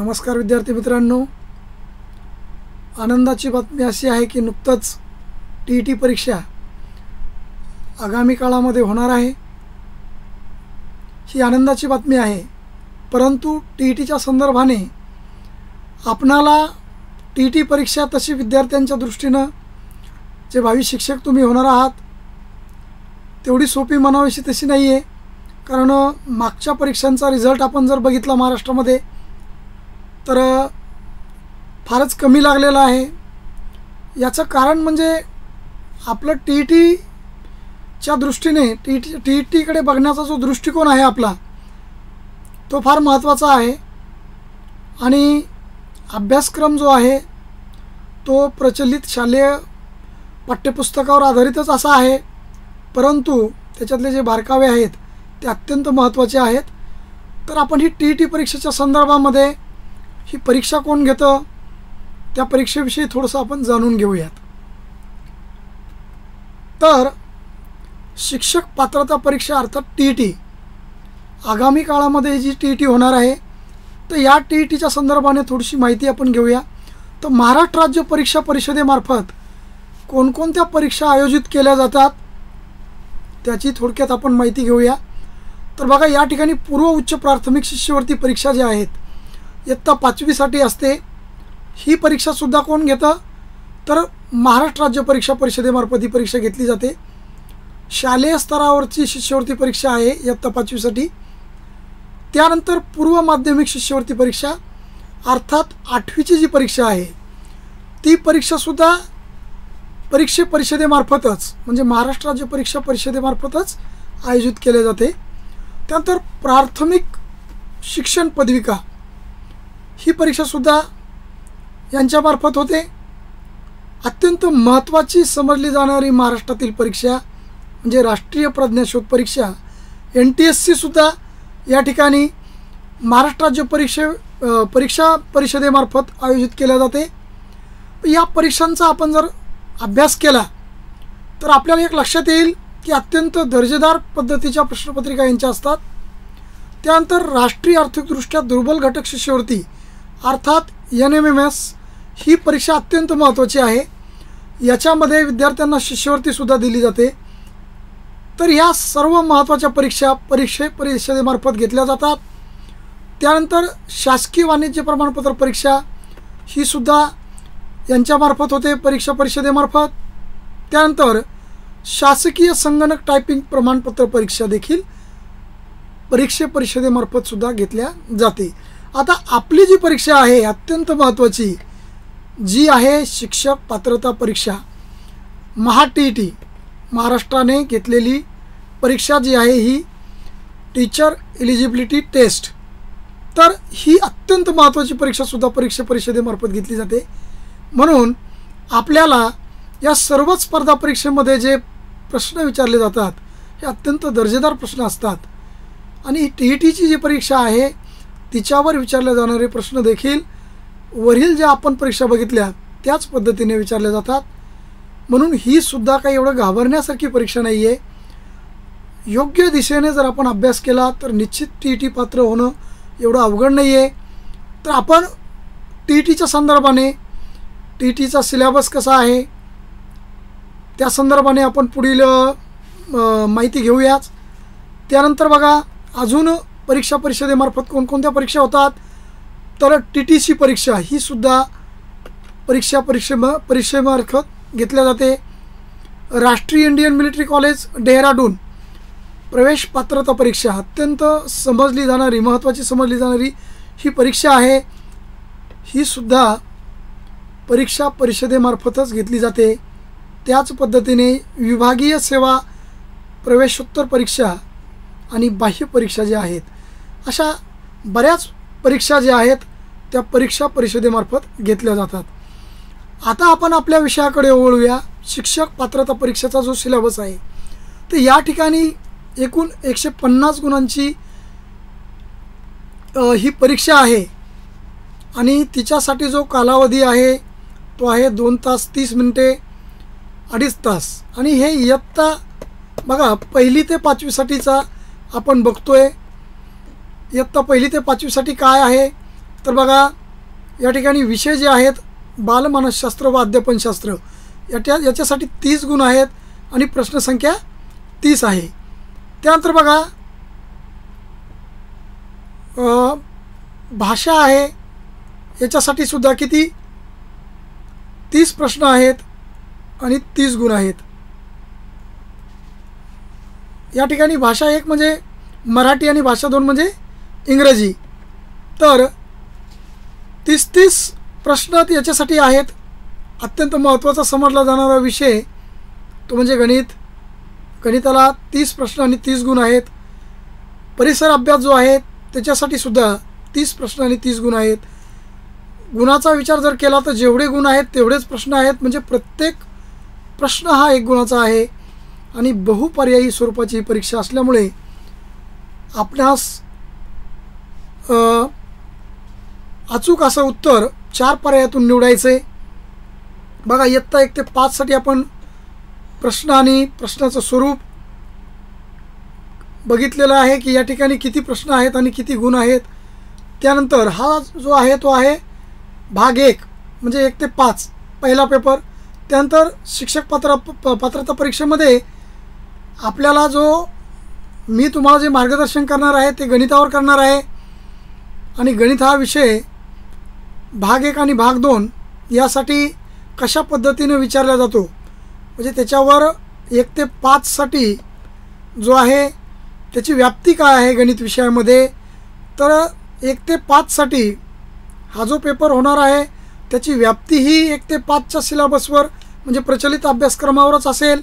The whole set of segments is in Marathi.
नमस्कार विद्यार्थी मित्रांनो, आनंदाची बातमी अशी आहे की नुकतंच टी परीक्षा आगामी काळामध्ये होणार आहे। ही आनंदाची बातमी आहे, परंतु टीच्या संदर्भाने आपणाला टी परीक्षा तशी विद्यार्थ्यांच्या दृष्टीनं जे भावी शिक्षक तुम्ही होणार आहात तेवढी सोपी म्हणावीशी तशी नाही आहे। कारण मागच्या परीक्षांचा रिझल्ट आपण जर बघितला महाराष्ट्रामध्ये तर फारच कमी लागलेला आहे। याचं कारण म्हणजे आपलं टीच्या दृष्टीने टीकडे बघण्याचा जो दृष्टिकोन आहे आपला तो फार महत्त्वाचा आहे। आणि अभ्यासक्रम जो आहे तो प्रचलित शालेय पाठ्यपुस्तकावर आधारितच असा आहे, परंतु त्याच्यातले जे बारकावे आहेत ते अत्यंत महत्त्वाचे आहेत। तर आपण ही टी परीक्षेच्या संदर्भामध्ये ही परीक्षा कोण घेतं त्या परीक्षेविषयी थोडंसं आपण जाणून घेऊयात। तर शिक्षक पात्रता परीक्षा अर्थात टी आगामी काळामध्ये जी टी होणार आहे तर या टीच्या संदर्भाने थोडीशी माहिती आपण घेऊया। तर महाराष्ट्र राज्य परीक्षा परिषदेमार्फत कोणकोणत्या परीक्षा आयोजित केल्या जातात त्याची थोडक्यात आपण माहिती घेऊया। तर बघा, या ठिकाणी पूर्व उच्च प्राथमिक शिष्यवृत्ती परीक्षा जी आहेत इयत्ता 5वी साठी असते। ही परीक्षा सुद्धा कोण घेतं तर महाराष्ट्र राज्य परीक्षा परिषदेमार्फत ही परीक्षा घेतली जाते। शालेय स्तरावरची शिष्यवृत्ती परीक्षा आहे इयत्ता 5वी साठी। त्यानंतर पूर्व माध्यमिक शिष्यवृत्ती परीक्षा अर्थात 8वीची जी परीक्षा आहे ती परीक्षा सुद्धा परिषदेमार्फतच म्हणजे महाराष्ट्र राज्य परीक्षा परिषदेमार्फतच आयोजित केले जाते। त्यानंतर प्राथमिक शिक्षण पदविका ही परीक्षा सुद्धा यांच्यामार्फत होते। अत्यंत महत्त्वाची समजली जाणारी महाराष्ट्रातील परीक्षा म्हणजे राष्ट्रीय प्रज्ञाशोध परीक्षा NTSC सुद्धा या ठिकाणी महाराष्ट्र राज्य परीक्षा परिषदेमार्फत आयोजित केल्या जाते। या परीक्षांचा आपण जर अभ्यास केला तर आपल्याला एक लक्षात येईल की अत्यंत दर्जेदार पद्धतीच्या प्रश्नपत्रिका यांच्या असतात। त्यानंतर राष्ट्रीय आर्थिकदृष्ट्या दुर्बल घटक शिष्यवृत्ती अर्थात NMMS ही परीक्षा अत्यंत महत्त्वाची आहे। याच्यामध्ये विद्यार्थ्यांना शिष्यवृत्तीसुद्धा दिली जाते। तर या सर्व महत्त्वाच्या परीक्षा परिषदेमार्फत घेतल्या जातात। त्यानंतर शासकीय वाणिज्य प्रमाणपत्र परीक्षा ही सुद्धा यांच्यामार्फत होते परीक्षा परिषदेमार्फत। त्यानंतर शासकीय संगणक टायपिंग प्रमाणपत्र परीक्षा देखील परिषदेमार्फत सुद्धा घेतल्या जाते। आता आपली जी परीक्षा आहे अत्यंत महत्त्वाची जी आहे शिक्षक पात्रता परीक्षा टी महाराष्ट्राने घेतलेली परीक्षा जी आहे ही टीचर एलिजिबिलिटी टेस्ट, तर ही अत्यंत महत्त्वाची परीक्षा सुद्धा परिषदेमार्फत घेतली जाते। म्हणून आपल्याला या सर्व स्पर्धा परीक्षेमध्ये जे प्रश्न विचारले जातात हे अत्यंत दर्जेदार प्रश्न असतात। आणि टीची जी परीक्षा आहे तिच्यावर विचारले जाणारे प्रश्न देखील वरील ज्या आपण परीक्षा बघितल्या त्याच पद्धतीने विचारले जातात। म्हणून ही सुद्धा काही एवढं घाबरण्यासारखी परीक्षा नाही आहे। योग्य दिशेने जर आपण अभ्यास केला तर निश्चित टी पात्र होणं एवढं अवघड नाही आहे। तर आपण टीच्या संदर्भाने टीचा सिलेबस कसा आहे त्या संदर्भाने आपण पुढील माहिती घेऊयाच। त्यानंतर बघा, अजून परीक्षा परिषदेमार्फत कोणकोणत्या परीक्षा होतात तर TTC परीक्षा ही सुद्धा परिषदेमार्फत घेतल्या जाते। राष्ट्रीय इंडियन मिलिटरी कॉलेज डेहराडून प्रवेश पात्रता परीक्षा अत्यंत महत्त्वाची समजली जाणारी ही परीक्षा आहे। ही सुद्धा परीक्षा परिषदेमार्फतच घेतली जाते। त्याच पद्धतीने विभागीय सेवा प्रवेशोत्तर परीक्षा आणि बाह्य परीक्षा ज्या आहेत अशा बऱ्याच परीक्षा ज्या आहेत त्या परीक्षा परिषदेमार्फत घेतल्या जातात। आता आपण आपल्या विषयाकडे वळूया। शिक्षक पात्रता परीक्षेचा जो सिलेबस आहे तर या ठिकाणी एकूण 150 गुणांची ही परीक्षा आहे आणि तिच्यासाठी जो कालावधी आहे तो आहे 2 तास 30 मिनिटे 2.5 तास। आणि हे इयत्ता बघा 1ली ते 5वी साठीचा आपण बघतोय। इयत्ता 1ली ते 5वी साठी काय आहे तर बघा या ठिकाणी विषय जे आहेत बालमानसशास्त्र व अध्यापनशास्त्र याच्यासाठी 30 गुण आहेत आणि प्रश्नसंख्या 30 आहे. त्यानंतर बघा भाषा आहे, याच्यासाठी सुद्धा किती 30 प्रश्न आहेत आणि 30 गुण आहेत. या ठिकाणी भाषा 1 म्हणजे मराठी आणि भाषा 2 म्हणजे इंग्रजी. तर 30 प्रश्न याच्यासाठी आहेत. अत्यंत महत्त्वाचा समजला जाणारा विषय तो म्हणजे गणित. गणिताला 30 प्रश्न आणि 30 गुण आहेत. परिसर अभ्यास जो आहे त्याच्यासाठी सुद्धा 30 प्रश्न आणि 30 गुण आहेत. गुणाचा विचार जर केला तर जेवढे गुण आहेत तेवढेच प्रश्न आहेत. म्हणजे प्रत्येक प्रश्न हा 1 गुणाचा आहे आणि बहुपर्यायी स्वरूपाची परीक्षा असल्यामुळे आपणास अचूक असं उत्तर 4 पर्यायातून निवडायचे. बघा इयत्ता 1 ते 5 साठी आपण प्रश्न आणि प्रश्नाचं स्वरूप बघितलेलं आहे की या ठिकाणी किती प्रश्न आहेत आणि किती गुण आहेत. त्यानंतर हा जो आहे तो आहे भाग 1 म्हणजे 1 ते 5 पहिला पेपर. त्यानंतर शिक्षक पात्रता परीक्षेमध्ये आपल्याला मी तुम्हाला जे मार्गदर्शन करणार आहे ते गणितावर करणार आहे आणि गणित हा विषय भाग 1 आणि भाग 2 यासाठी कशा पद्धतीने विचारला जातो म्हणजे त्याच्यावर 1 ते 5 साठी जो आहे त्याची व्याप्ती काय आहे गणित विषयामध्ये. तर 1 ते 5 साठी हा जो पेपर होणार आहे त्याची व्याप्ती ही 1 ते 5च्या सिलेबसवर म्हणजे प्रचलित अभ्यासक्रमावरच असेल.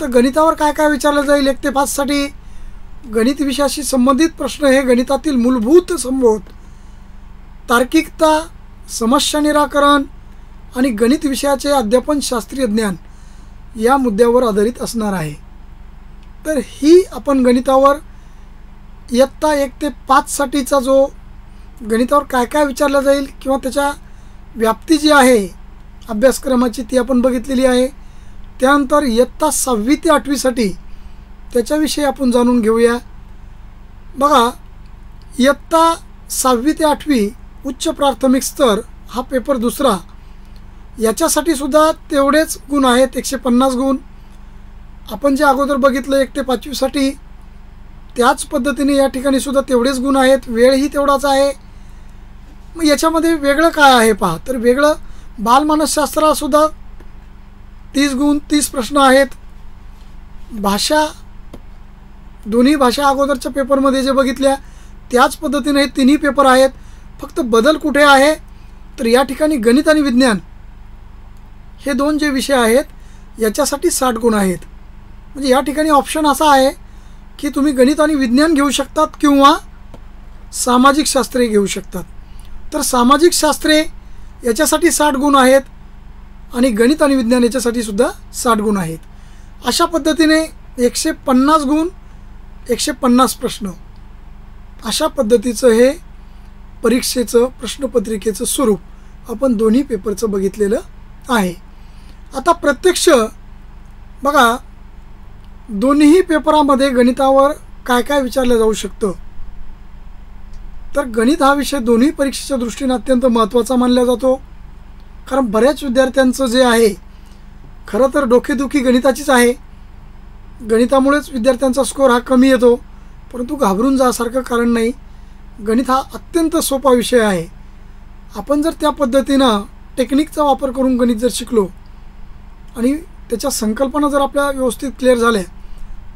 तर गणितावर काय काय विचारलं जाईल 1 ते 5 साठी. गणित विषयाशी संबंधित प्रश्न हे गणितातील मूलभूत संबोध, तार्किकता, समस्या निराकरण आणि गणित विषयाचे अध्यापन शास्त्रीय ज्ञान या मुद्द्यावर आधारित असणार आहे. तर ही आपण गणितावर इयत्ता 1 ते 5 साठीचा जो गणितावर काय काय विचारलं जाईल किंवा त्याच्या व्याप्ती जी आहे अभ्यासक्रमाची ती आपण बघितलेली आहे. त्यानंतर इयत्ता 6वी ते 8वी साठी त्याच्याविषयी आपण जाणून घेऊया. बघा इयत्ता 6वी ते 8वी उच्च प्राथमिक स्तर हा पेपर दुसरा याच्यासाठी सुद्धा तेवढेच गुण आहेत 150 गुण. आपण जे अगोदर बघितलं 1 ते 5वी साठी त्याच पद्धतीने या ठिकाणी सुद्धा तेवढेच गुण आहेत. वेळही तेवढाच आहे. मग याच्यामध्ये वेगळं काय आहे पहा. तर वेगळं बालमानसशास्त्राला सुद्धा 30 गुण 30 प्रश्न आहेत. भाषा दोन्ही भाषा अगोदरच्या पेपरमध्ये जे बघितल्या त्याच पद्धतीने हे तिन्ही पेपर आहेत. फक्त बदल कुठे आहे तर या ठिकाणी गणित आणि विज्ञान हे 2 जे विषय आहेत याच्यासाठी 60 गुण आहेत. म्हणजे या ठिकाणी ऑप्शन असा आहे की तुम्ही गणित आणि विज्ञान घेऊ शकतात किंवा सामाजिक शास्त्रे घेऊ शकतात. तर सामाजिक शास्त्रे याच्यासाठी 60 गुण आहेत आणि गणित आणि विज्ञान याच्यासाठी सुद्धा 60 गुण आहेत. अशा पद्धतीने 150 गुण 150 प्रश्न अशा पद्धतीचं हे परीक्षेचं प्रश्नपत्रिकेचं स्वरूप आपण दोन्ही पेपरचं बघितलेलं आहे. आता प्रत्यक्ष बघा दोन्ही पेपरामध्ये गणितावर काय काय विचारलं जाऊ शकतं. तर गणित हा विषय दोन्ही परीक्षेच्या दृष्टीने अत्यंत महत्त्वाचा मानला जातो. कारण बऱ्याच विद्यार्थ्यांचं जे आहे खरं तर डोकेदुखी गणिताचीच आहे. गणितामुळेच विद्यार्थ्यांचा स्कोर हा कमी येतो. परंतु घाबरून जासारखं कारण नाही. गणित हा अत्यंत सोपा विषय आहे. आपण जर त्या पद्धतीनं टेक्निकचा वापर करून गणित जर शिकलो आणि त्याच्या संकल्पना जर आपल्या व्यवस्थित क्लिअर झाल्या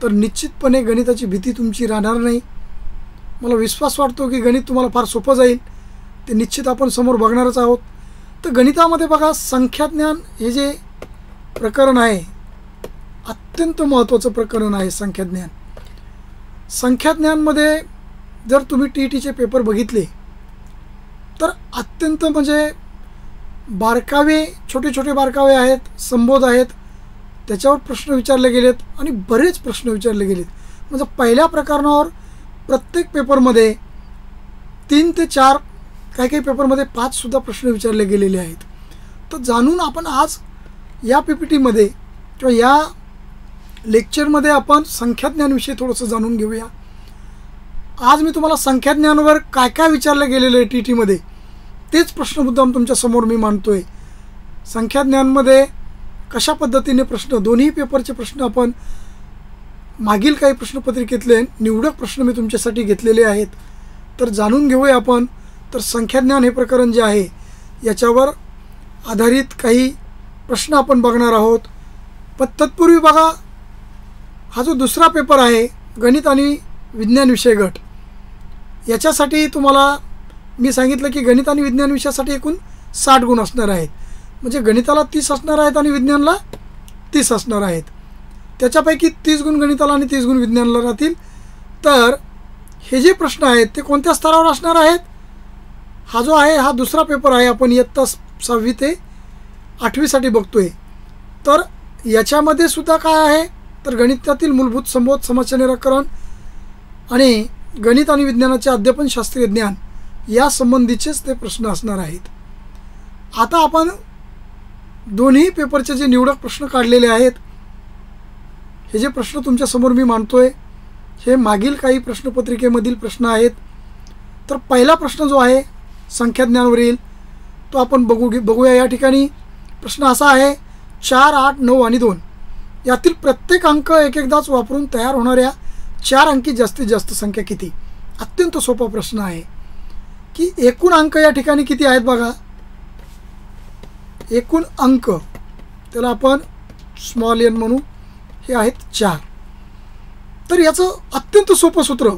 तर निश्चितपणे गणिताची भीती तुमची राहणार नाही. मला विश्वास वाटतो की गणित तुम्हाला फार सोपं जाईल. ते निश्चित आपण समोर बघणारच आहोत. तर गणितामध्ये बघा संख्याज्ञान हे जे प्रकरण आहे अत्यंत महत्त्वाचं प्रकरण आहे. संख्याज्ञानमध्ये जर तुम्ही TETचे पेपर बघितले तर अत्यंत म्हणजे बारकावे छोटे छोटे बारकावे आहेत, संबोध आहेत, त्याच्यावर प्रश्न विचारले गेलेत आणि बरेच प्रश्न विचारले गेलेत. म्हणजे पहिल्या प्रकरणावर प्रत्येक पेपरमध्ये 3 ते 4 काही पेपरमध्ये 5 सुद्धा प्रश्न विचारले गेलेले आहेत. तर जाणून आपण आज या PPTमध्ये किंवा या लेक्चरमध्ये आपण संख्याज्ञानविषयी थोडंसं जाणून घेऊया. आज मी तुम्हाला संख्याज्ञानावर काय काय विचारलं गेलेलं आहे TETमध्ये तेच प्रश्न मुद्दाम तुमच्या समोर मी मांडतोय. संख्याज्ञानमध्ये कशा पद्धतीने प्रश्न, दोन्ही पेपरचे प्रश्न आपण मागील काही प्रश्नपत्रिकेतले निवडक प्रश्न मी तुमच्यासाठी घेतलेले आहेत. तर जाणून घेऊया आपण. तर संख्याज्ञान हे प्रकरण जे आहे याच्यावर आधारित काही प्रश्न आपण बघणार आहोत. पण तत्पूर्वी बघा, हा जो दुसरा पेपर आहे गणित आणि विज्ञान विषय गट, याच्यासाठी तुम्हाला मी सांगितलं की गणित आणि विज्ञान विषयासाठी एकूण 60 गुण असणार आहेत. म्हणजे गणिताला 30 असणार आहेत आणि विज्ञानला 30 असणार आहेत. त्याच्यापैकी 30 गुण गणिताला आणि 30 गुण विज्ञानाला राहतील. तर हे जे प्रश्न आहेत ते कोणत्या स्तरावर असणार आहेत? हा जो आहे हा दुसरा पेपर आहे, आपण इयत्ता 6वी ते 8वीसाठी बघतोय. तर याच्यामध्ये सुद्धा काय आहे तर गणितातील मूलभूत संबोध, समस्या निराकरण आणि गणित आणि विज्ञानाचे अध्यापन, शास्त्रीय ज्ञान या संबंधीचेच ते प्रश्न असणार आहेत. आता आपण दोन्ही पेपरचे जे निवडक प्रश्न काढलेले आहेत, हे जे प्रश्न तुमच्यासमोर मी मांडतोय हे मागील काही प्रश्नपत्रिकेमधील प्रश्न आहेत. तर पहिला प्रश्न जो आहे संख्याज्ञानावरील तो आपण बघूया. या ठिकाणी प्रश्न असा आहे, 4, 8, 9 आणि 2 यातील प्रत्येक अंक एकदाच वापरून तयार होणाऱ्या 4 अंकी जास्तीत जास्त संख्या किती? अत्यंत सोपा प्रश्न आहे की एकूण अंक या ठिकाणी किती आहेत बघा. एकूण अंक त्याला आपण स्मॉल एन म्हणू, हे आहेत 4. तर याचं अत्यंत सोपं सूत्र,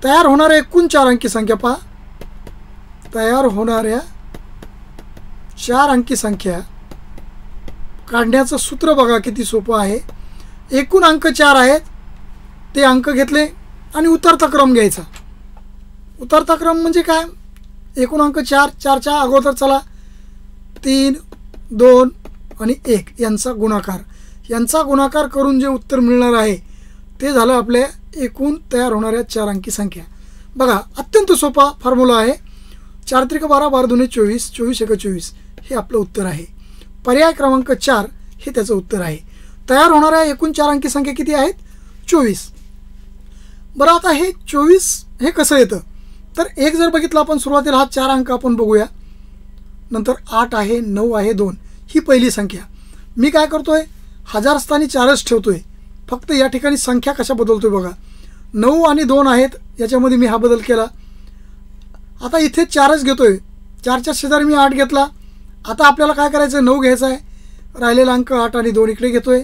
तयार होणाऱ्या एकूण 4 अंकी संख्या पहा. तयार होणाऱ्या 4 अंकी संख्या काढण्याचं सूत्र बघा किती सोपं आहे. एकूण अंक 4 आहेत, ते अंक घेतले आणि उतरता क्रम घ्यायचा. उतरता क्रम म्हणजे काय? एकूण अंक 4, 4च्या अगोदर चला 3, 2 आणि 1 यांचा गुणाकार करून जे उत्तर मिळणार आहे ते झालं आपल्या एकूण तयार होणाऱ्या 4 अंकी संख्या. बघा अत्यंत सोपा फॉर्म्युला आहे. 4 त्रिक 12, 12 दुणे 24, 24 एक 24 हे आपलं उत्तर आहे. पर्याय क्रमांक 4 हे त्याचं उत्तर आहे. तयार होणाऱ्या एकूण 4 अंकी संख्या किती आहेत? 24. बरं, आता हे 24 हे कसं येतं? तर एक जर बघितलं आपण सुरुवातीला हा 4 अंक आपण बघूया. नंतर 8 आहे, 9 आहे, 2 ही पहिली संख्या. मी काय करतोय, हजार स्थानी 4च ठेवतोय. फक्त या ठिकाणी संख्या कशा बदलतोय बघा. 9 आणि 2 आहेत, याच्यामध्ये मी हा बदल केला. आता इथे 4च घेतोय, 4च्या शेजारी मी 8 घेतला. आता आपल्याला काय करायचं, 9 घ्यायचा आहे. राहिलेला अंक 8 आणि 2 इकडे घेतोय.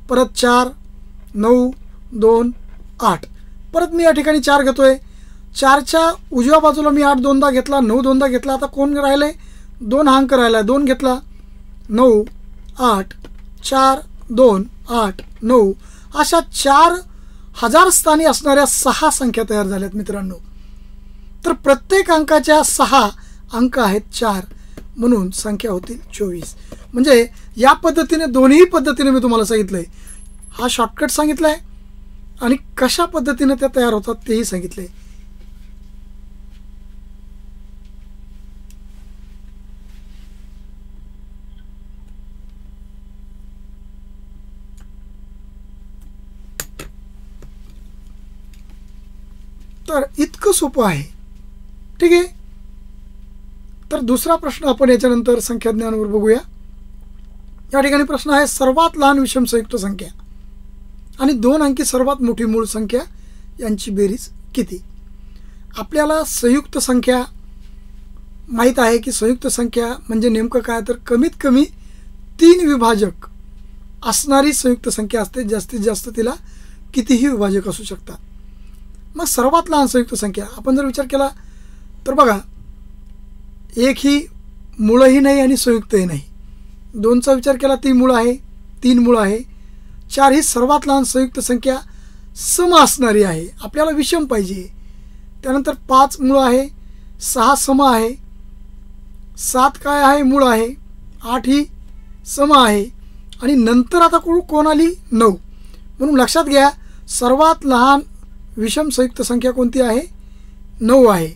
परत 4, 9, 2, 8. परत मी या ठिकाणी 4 घेतोय. 4च्या उजव्या बाजूला मी 8 दोनदा घेतला, 9 दोनदा घेतला. आता कोण राहिले? 2 हा अंक राहिला, 2 घेतला. 9, 8, 4, 2, 8, 9 अशा 4000 स्थानी असणाऱ्या 6 संख्या तयार झाल्यात मित्रांनो. तर प्रत्येक अंकाच्या 6 अंक आहेत 4, म्हणून संख्या होतील 24. म्हणजे या पद्धतीने दोन्ही पद्धतीने मी तुम्हाला सांगितलंय. हा शॉर्टकट सांगितलाय आणि कशा पद्धतीने त्या तयार होतात तेही सांगितले. तर इतकं सोपं आहे. ठीक आहे. तर दुसरा प्रश्न आपण याच्यानंतर संख्याज्ञानावर बघूया. या ठिकाणी प्रश्न आहे, सर्वात लहान विषम संयुक्त संख्या आणि 2 अंकी सर्वात मोठी मूळ संख्या यांची बेरीज किती? आपल्याला संयुक्त संख्या माहीत आहे की संयुक्त संख्या म्हणजे नेमकं काय, तर कमीत कमी 3 विभाजक असणारी संयुक्त संख्या असते. जास्तीत जास्त तिला कितीही विभाजक असू शकतात. मग सर्वात लहान संयुक्त संख्या आपण जर विचार केला तर बघा, 1 ही मूळही नाही आणि संयुक्तही नाही. 2चा विचार केला ती मूळ आहे, 3 मूळ आहे. 4 ही सर्वात लहान संयुक्त संख्या सम असणारी आहे. आपल्याला विषम पाहिजे. त्यानंतर 5 मूळ आहे, 6 सम आहे, 7 काय आहे मूळ आहे, 8 ही सम आहे आणि नंतर आता कोण आली 9. म्हणून लक्षात घ्या, सर्वात लहान विषम संयुक्त संख्या कोणती आहे? 9 आहे.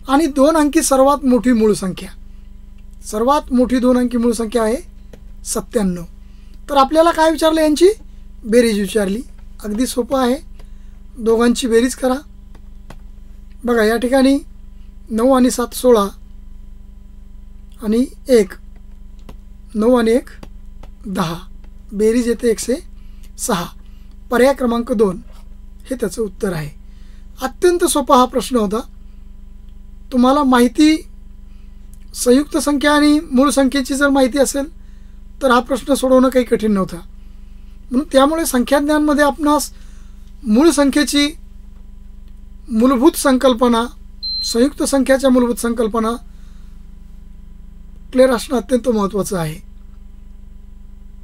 आणि 2 अंकी सर्वात मोठी मूळ संख्या, सर्वात मोठी 2 अंकी मूळ संख्या आहे 97. तर आपल्याला काय विचारलं, यांची बेरीज विचारली. अगदी सोपं आहे. दोघांची बेरीज करा. बघा या ठिकाणी 9 आणि 7 16 आणि 1 9 आणि 1 10 बेरीज येते 106. पर्याय क्रमांक 2 हे त्याचं उत्तर आहे. अत्यंत सोपा हा प्रश्न होता. तुम्हाला माहिती संयुक्त संख्या आणि मूळ संख्येची जर माहिती असेल तर हा प्रश्न सोडवणं काही कठीण नव्हता. म्हणून त्यामुळे संख्याज्ञानमध्ये आपणास मूळ संख्येची मूलभूत संकल्पना, संयुक्त संख्याच्या मूलभूत संकल्पना क्लिअर असणं अत्यंत महत्त्वाचं आहे.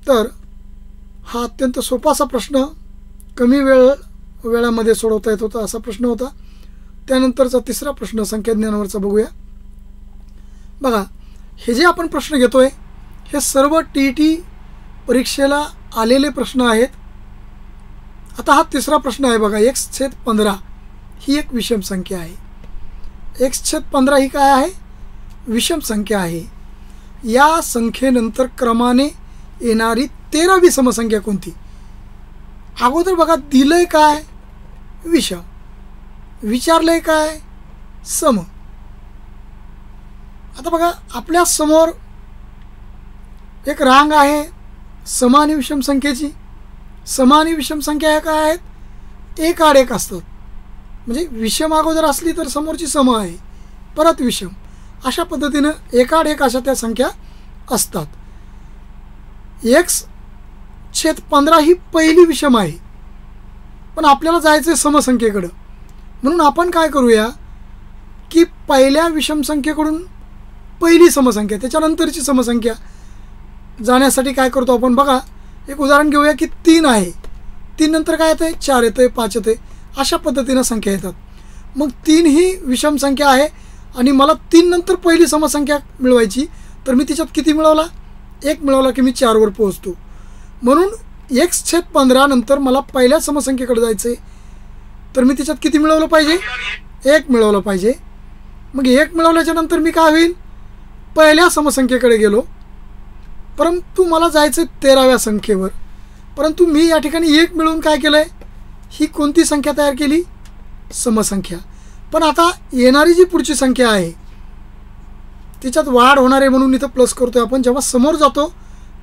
तर हा अत्यंत सोपासा प्रश्न कमी वेळामध्ये सोडवता येत होता असा प्रश्न होता. त्यानंतरचा तिसरा प्रश्न संख्याज्ञानावरचा बघूया. बघा, हे जे आपण प्रश्न घेतोय हे सर्व TET परीक्षेला आलेले प्रश्न आहेत. आता हा तिसरा प्रश्न आहे बघा. x/15 ही एक विषम संख्या आहे. x/15 ही काय आहे? विषम संख्या आहे. या संख्येनंतर क्रमाने येणारी 13वी समसंख्या कोणती? अगोदर बघा, दिलंय काय? विषम. विचारलंय काय? सम. आता बघा, आपल्या समोर एक रांग आहे सम आणि विषम संख्येची. सम आणि विषम संख्या ह्या काय आहेत? एक आड एक असतात. म्हणजे विषम अगोदर असली तर समोरची सम आहे, परत विषम. अशा पद्धतीनं एकाड एक अशा त्या संख्या असतात. x/15 ही पहिली विषम आहे, पण आपल्याला जायचं आहे समसंख्येकडं. म्हणून आपण काय करूया की पहिल्या विषम संख्येकडून पहिली समसंख्या, त्याच्यानंतरची समसंख्या जाण्यासाठी काय करतो आपण? बघा, एक उदाहरण घेऊया की 3 आहे. 3 नंतर काय येतं? 4 येतं, 5 येतं. अशा पद्धतीनं संख्या येतात. मग 3 ही विषम संख्या आहे आणि मला 3 नंतर पहिली समसंख्या मिळवायची, तर मी तिच्यात किती मिळवला? 1 मिळवला की मी 4 वर पोहोचतो. म्हणून x/15 नंतर मला पहिल्या समसंख्येकडे जायचं आहे, तर मी तिच्यात किती मिळवलं पाहिजे? 1 मिळवलं पाहिजे. मग 1 मिळवल्याच्या नंतर मी काय होईल? पहिल्या समसंख्येकडे गेलो. परंतु मला जायचं 13व्या संख्येवर. परंतु मी या ठिकाणी 1 मिळवून काय केलं आहे? ही कोणती संख्या तयार केली? समसंख्या. पण आता येणारी जी पुढची संख्या आहे तिच्यात वाढ होणार आहे म्हणून इथं प्लस करतो आहे आपण. जेव्हा समोर जातो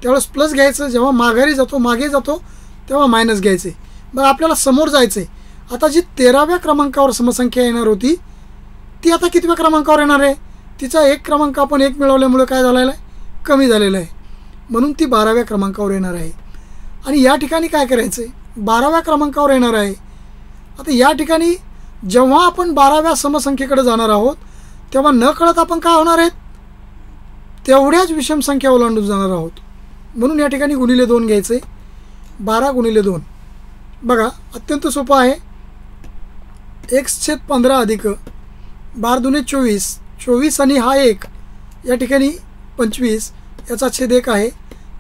त्यावेळेस प्लस घ्यायचं, जेव्हा माघारी जातो मागे जातो तेव्हा मायनस घ्यायचे. मग आपल्याला समोर जायचं आहे. आता जी 13व्या क्रमांकावर समसंख्या येणार होती ती आता कितव्या क्रमांकावर येणार आहे? तिचा 1 क्रमांक आपण 1 मिळवल्यामुळे काय झालेलं आहे? कमी झालेलं आहे. म्हणून ती 12व्या क्रमांकावर येणार आहे. आणि या ठिकाणी काय करायचं आहे? 12व्या क्रमांकावर येणार आहे. आता या ठिकाणी जेव्हा आपण 12व्या समसंख्येकडे जाणार आहोत तेव्हा न कळत आपण काय होणार आहेत? तेवढ्याच विषम संख्या ओलांडून जाणार आहोत. म्हणून या ठिकाणी गुणिले 2 घ्यायचे. 12 गुणिले 2. बघा, अत्यंत सोपं आहे. x/15 अधिक 12 दुणे 24. 24 आणि हा 1 या ठिकाणी 25 याचा छेद 1 आहे.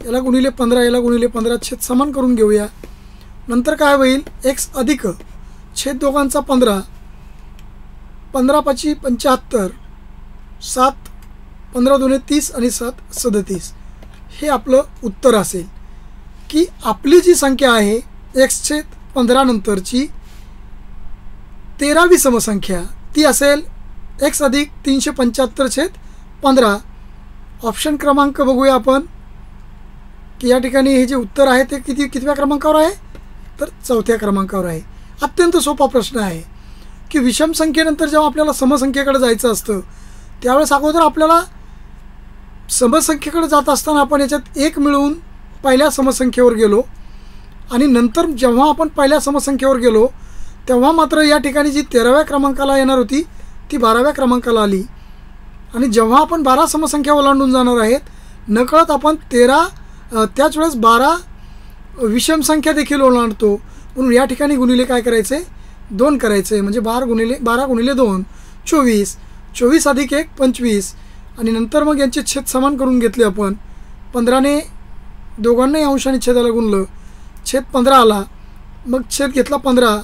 याला गुणिले 15, याला गुणिले 15 छेद समान करून घेऊया. नंतर काय होईल? x अधिक छेद दोघांचा 15. 15 पाची 75. 7 15 दुणे 30 आणि 7 37. हे आपलं उत्तर असेल की आपली जी संख्या आहे x/15 नंतरची 13वी समसंख्या ती असेल x अधिक 375/15. ऑप्शन क्रमांक बघूया आपण की या ठिकाणी हे जे उत्तर आहे ते कितव्या क्रमांकावर आहे? तर 4थ्या क्रमांकावर आहे. अत्यंत सोपा प्रश्न आहे की विषम संख्येनंतर जेव्हा आपल्याला समसंख्येकडे जायचं असतं त्यावेळेस अगोदर आपल्याला समसंख्येकडे जात असताना आपण याच्यात 1 मिळवून पहिल्या समसंख्येवर गेलो आणि नंतर जेव्हा आपण पहिल्या समसंख्येवर गेलो तेव्हा मात्र या ठिकाणी जी 13व्या क्रमांकाला येणार होती ती 12व्या क्रमांकाला आली. आणि जेव्हा आपण 12 समसंख्या ओलांडून जाणार आहेत नकळत आपण त्याच वेळेस 12 विषम संख्या देखील ओलांडतो. म्हणून या ठिकाणी गुणिले काय करायचे? 2 करायचे. म्हणजे 12 गुणिले 2 24. 24 अधिक 1 25. आणि नंतर मग यांचे छेद समान करून घेतले आपण. 15ने दोघांनाही अंशाने छेदाला गुणलं, छेद 15 आला. मग छेद घेतला 15.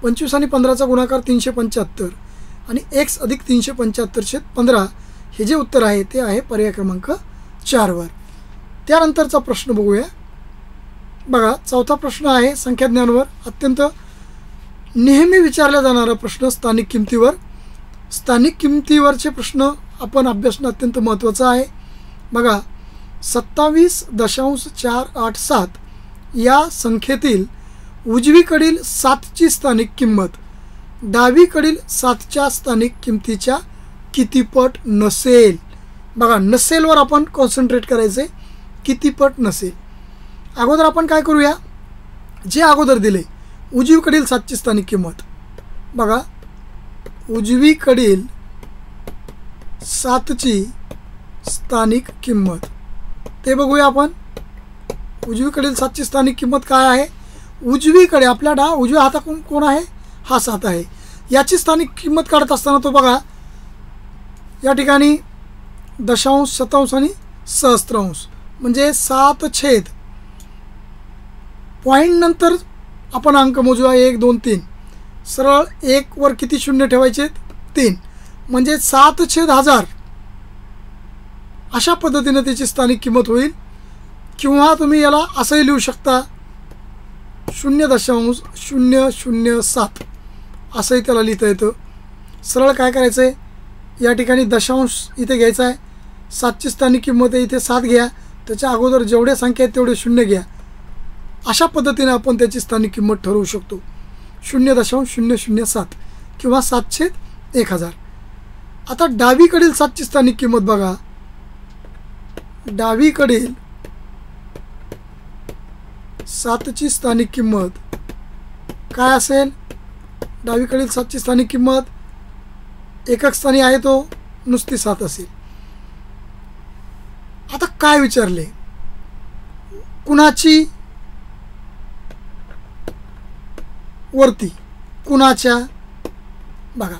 25 आणि 15चा गुणाकार 375 आणि x अधिक 375/15 हे जे उत्तर आहे ते आहे पर्याय क्रमांक 4 वर. त्यानंतरचा प्रश्न बघूया. बघा, 4था प्रश्न आहे संख्याज्ञानावर. अत्यंत नेहमी विचारला जाणारा प्रश्न स्थानिक किमतीवर. स्थानिक किमतीवरचे प्रश्न आपण अभ्यासणं अत्यंत महत्त्वाचं आहे. बघा 27.487 या संख्येतील उजवीकडील 7ची स्थानिक किंमत डावीकडील 7च्या स्थानिक किमतीच्या किती पट नसेल. बघा नसेलवर आपण कॉन्सन्ट्रेट करायचे, किती पट नसेल. अगोदर आपण काय करूया, जे अगोदर दिले उजवीकडील 7ची स्थानिक किंमत. बघा उजवीकडील 7ची स्थानिक किंमत ते बघूया आपण. उजवीकडील 7ची स्थानिक किंमत काय आहे. उजवीकडे आपल्या उजव्या हाताकडून कोण आहे, हा 7 आहे. याची स्थानिक किंमत काढत असताना तो बघा या ठिकाणी दशांश, शतांश आणि सहस्त्रांश म्हणजे 7 पॉईंट नंतर आपण अंक मोजूया 1 2 3. सरळ 1 वर किती शून्य ठेवायचे, 3 म्हणजे 7/1000 अशा पद्धतीने त्याची स्थानिक किंमत होईल. किंवा तुम्ही याला असंही लिहू शकता 0.007 असंही त्याला लिहिता येतं. सरळ काय करायचं आहे, या ठिकाणी दशांश इथे घ्यायचा आहे, 7ची स्थानिक किंमत आहे इथे 7 घ्या, त्याच्या अगोदर जेवढ्या संख्या आहेत तेवढे शून्य घ्या. अशा पद्धतीने आपण त्याची स्थानिक किंमत ठरवू शकतो. 0.007 किंवा 7/1000. आता डावीकडील 7ची स्थानिक किंमत बघा. डावीकडील 7ची स्थानिक किंमत काय असेल. डावीकडील 7ची स्थानिक किंमत एकक स्थानी आहे तो नुसती 7 असेल. आता काय विचारले, कुणाची वरती, कुणाच्या. बघा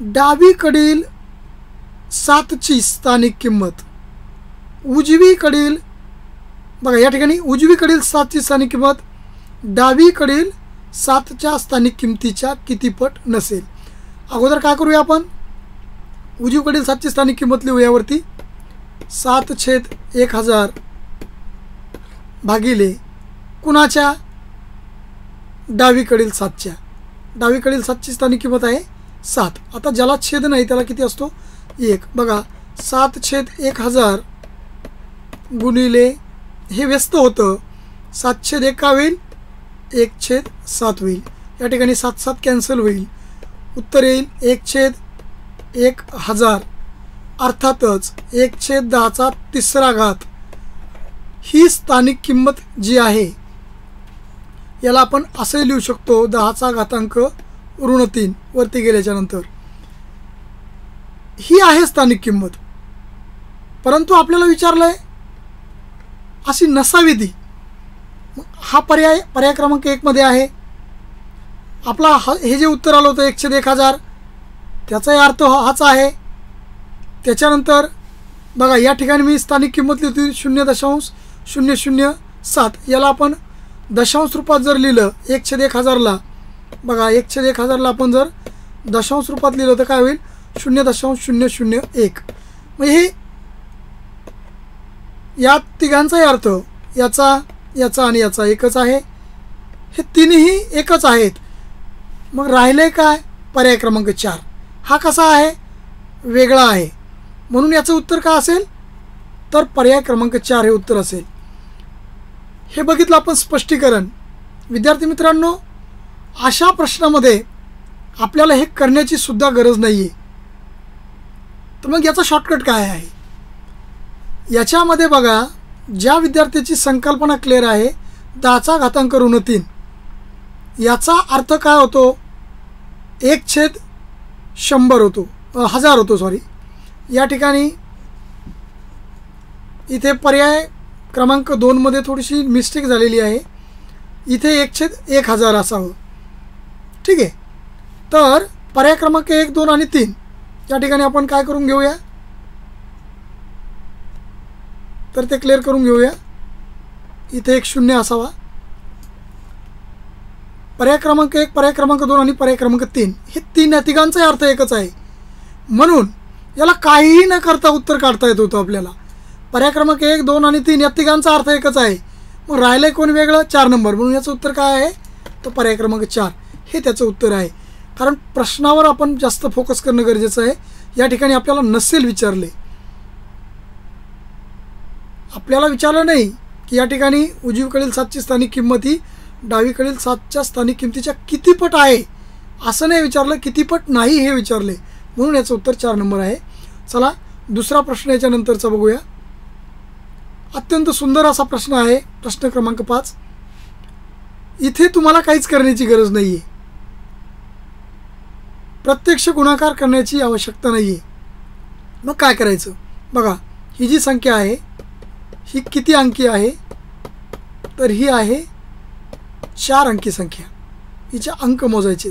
डावीकडील 7ची स्थानिक किंमत उजवीकडील, बघा या ठिकाणी उजवीकडील 7ची स्थानिक किंमत डावीकडील 7च्या स्थानिक किमतीच्या किती पट नसेल. अगोदर काय करूया आपण, उजवीकडील 7ची स्थानिक किंमत लिहूया वरती. 7/1000 भागिले कुणाच्या, डावीकडील 7च्या. डावीकडील 7ची स्थानिक किंमत आहे 7. आता ज्याला छेद नाही त्याला किती असतो, 1. बघा 7/1000 गुणिले हे व्यस्त होतं, 7/1 का होईल, 1/7 होईल. या ठिकाणी 7 7 कॅन्सल होईल, उत्तर येईल 1/1000. अर्थातच 1/10^3 ही स्थानिक किंमत जी आहे याला आपण असे लिहू शकतो 10^-3 वरती गेल्याच्या नंतर. ही आहे स्थानिक किंमत. परंतु आपल्याला विचारलंय अशी नसावी ती. हा पर्याय क्रमांक 1 मध्ये आहे आपला. हे जे उत्तर आलं होतं 1/1000 त्याचाही अर्थ हाच आहे. त्याच्यानंतर बघा या ठिकाणी मी स्थानिक किंमत लिहिली 0.007. याला आपण दशांश रूपात जर लिहिलं 1/1000ला, बघा 1/1000ला आपण जर दशांश रूपात लिहिलं तर काय होईल, 0.001. म्हणजे हे या तिघांचाही अर्थ याचा, याचा आणि याचा एकच आहे. हे तिन्ही एकच आहेत. मग राहिले काय, पर्याय क्रमांक 4 हा कसा आहे, वेगळा आहे. म्हणून याचं उत्तर काय असेल तर पर्याय क्रमांक 4 हे उत्तर असेल. हे बघितलं आपण स्पष्टीकरण. विद्यार्थी मित्रांनो, अशा प्रश्नामध्ये आपल्याला हे करण्याची सुद्धा गरज नाही आहे. तर मग याचा शॉर्टकट काय आहे, याच्यामध्ये बघा ज्या विद्यार्थ्याची संकल्पना क्लिअर आहे 10^3 याचा अर्थ काय होतो, 1/1000 होतो, 1000 होतो सॉरी. या ठिकाणी इथे पर्याय क्रमांक 2 मध्ये थोडीशी मिस्टेक झालेली आहे. इथे 1/1000 असावं. ठीक आहे. तर पर्याय क्रमांक 1 2 आणि 3 या ठिकाणी आपण काय करून घेऊया, तर ते क्लिअर करून घेऊया. इथे 1 0 असावा. पर्याय क्रमांक 1, पर्याय क्रमांक 2 आणि पर्याय क्रमांक 3 हे तिघांचाही अर्थ एकच आहे. म्हणून याला काहीही न करता उत्तर काढता येत होतं आपल्याला. पर्याय क्रमांक 1 2 आणि 3 या तिघांचा अर्थ एकच आहे. मग राहिले कोण वेगळं, 4 नंबर. म्हणून याचं उत्तर काय आहे तर पर्याय क्रमांक 4 हे त्याचं उत्तर आहे. कारण प्रश्नावर आपण जास्त फोकस करणं गरजेचं आहे. या ठिकाणी आपल्याला नसेल विचारले, आपल्याला विचारलं नाही की या ठिकाणी उजवीकडील 7ची स्थानिक किंमत ही डावीकडील 7च्या स्थानिक किमतीच्या किती पट आहे असं नाही विचारलं, किती पट नाही हे विचारले, म्हणून याचं उत्तर 4 नंबर आहे. चला दुसरा प्रश्न याच्यानंतरचा बघूया. अत्यंत सुंदर असा प्रश्न आहे, प्रश्न क्रमांक 5. इथे तुम्हाला काहीच करण्याची गरज नाही आहे, प्रत्यक्ष गुणाकार करण्याची आवश्यकता नाही आहे. मग काय करायचं बघा. ही जी संख्या आहे ही किती अंकी आहे, तर ही आहे 4 अंकी संख्या. हिचे अंक मोजायचे.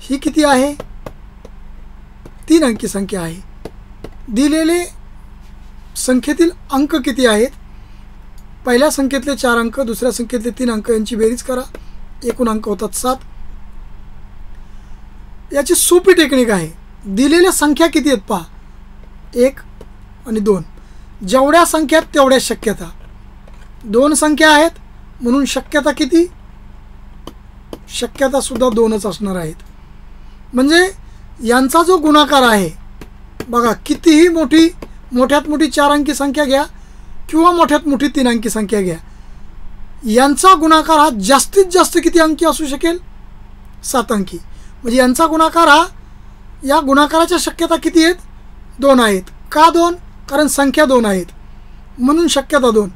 ही किती आहे, 3 अंकी संख्या आहे. दिलेले संख्येतील अंक किती आहेत, पहिल्या संख्येतले 4 अंक, दुसऱ्या संख्येतले 3 अंक यांची बेरीज करा, एकूण अंक होतात 7. याची सोपी टेक्निक आहे. दिलेल्या संख्या किती आहेत पहा, 1 आणि 2. जेवढ्या संख्या तेवढ्या शक्यता. 2 संख्या आहेत म्हणून शक्यता किती, शक्यता सुद्धा 2च असणार आहेत. म्हणजे यांचा जो गुणाकार आहे बघा, कितीही मोठ्यात मोठी 4 अंकी संख्या घ्या किंवा मोठ्यात मोठी 3 अंकी संख्या घ्या, यांचा गुणाकार हा जास्तीत जास्त किती अंकी असू शकेल, 7 अंकी. म्हणजे यांचा गुणाकार हा, या गुणाकाराच्या शक्यता किती आहेत, 2 आहेत. का 2, कारण संख्या 2 आहेत म्हणून शक्यता 2.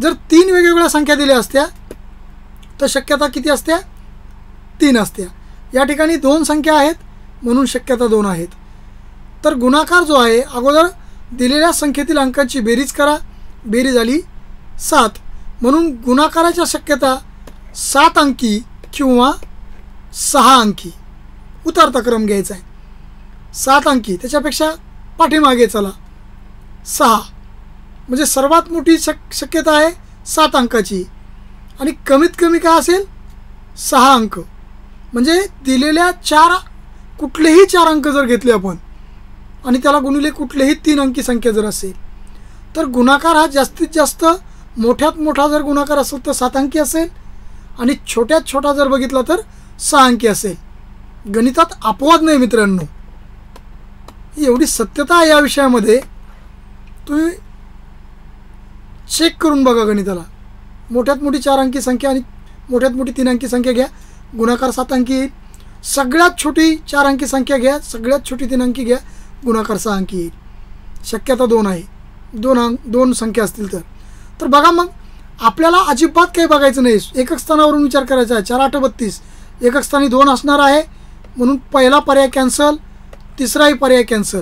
जर 3 वेगवेगळ्या संख्या दिल्या असत्या तर शक्यता किती असत्या, 3 असत्या. या ठिकाणी 2 संख्या आहेत म्हणून शक्यता 2 आहेत. तर गुणाकार जो आहे, अगोदर दिलेल्या संख्येतील अंकांची बेरीज करा, बेरीज झाली 7, म्हणून गुणाकाराच्या शक्यता 7 अंकी किंवा 6 अंकी. उतरता क्रम घ्यायचा आहे. 7 अंकी, त्याच्यापेक्षा पाठीमागे चला, 6. म्हणजे सर्वात मोठी शक्यता आहे 7 अंकाची आणि कमीत कमी काय असेल, 6 अंक. म्हणजे दिलेल्या कुठलेही 4 अंक जर घेतले आपण आणि त्याला गुणिले कुठलेही 3 अंकी संख्या जर असेल, तर गुणाकार हा जास्तीत जास्त मोठ्यात मोठा जर गुणाकार असेल तर 7 अंकी असेल आणि छोट्यात छोटा जर बघितला तर 6 अंकी असेल. गणितात अपवाद नाही मित्रांनो, एवढी सत्यता आहे या विषयामध्ये. तुम्ही चेक करून बघा गणिताला. मोठ्यात मोठी 4 अंकी संख्या आणि मोठ्यात मोठी 3 अंकी संख्या घ्या, गुणाकार 7 अंकी येईल. सगळ्यात छोटी 4 अंकी संख्या घ्या, सगळ्यात छोटी 3 अंकी घ्या, गुणाकार 6 अंकी येईल. शक्यता 2 आहे, 2 संख्या असतील तर बघा. मग आपल्याला अजिबात काही बघायचं नाही, एकक स्थानावरून विचार करायचा आहे. 4 8 32, एकक स्थानी 2 असणार आहे म्हणून पहिला पर्याय कॅन्सल, तिसराही पर्याय कॅन्सल.